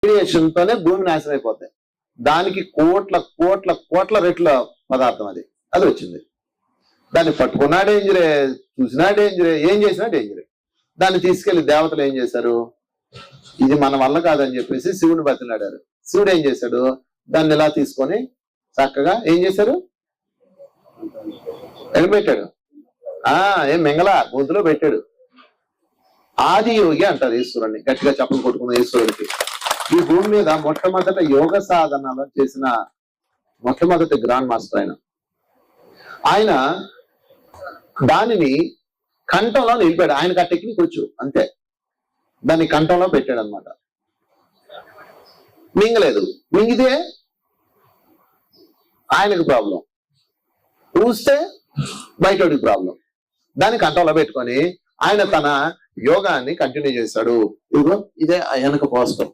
Radiation తోనే భూమి నాశనం అయిపోతాయి. దానికి కోట్ల కోట్ల కోట్ల రెట్ల పదార్థం అది వచ్చింది. దాన్ని పట్టుకున్నా డేంజరే, చూసినా డేంజరే, ఏం చేసినా డేంజరే. దాన్ని తీసుకెళ్లి దేవతలు ఏం చేశారు, ఇది మన వల్ల కాదని చెప్పేసి శివుని బతిలాడారు. శివుడు ఏం చేశాడు, దాన్ని ఇలా తీసుకొని చక్కగా ఏం చేశారు, పెట్టాడు. ఏం మెంగళ గొంతులో పెట్టాడు. ఆది యోగి అంటారు ఈశ్వరుణ్ణి, గట్టిగా చెప్పలు కొట్టుకున్న ఈశ్వరుడికి. ఈ భూమి మీద మొట్టమొదట యోగ సాధనలో చేసిన మొట్టమొదటి గ్రాండ్ మాస్టర్ ఆయన దానిని కంఠంలో నిలిపాడు. ఆయనకు ఆ టెక్నిక్ వచ్చు అంతే. దాన్ని కంఠంలో పెట్టాడు అనమాట. మింగలేదు, మింగితే ఆయనకు ప్రాబ్లం, ఊస్తే బయటోడికి ప్రాబ్లం. దాన్ని కంఠంలో పెట్టుకొని ఆయన తన యోగాన్ని కంటిన్యూ చేశాడు. ఇదిగో ఇదే వెనక పోస్టర్.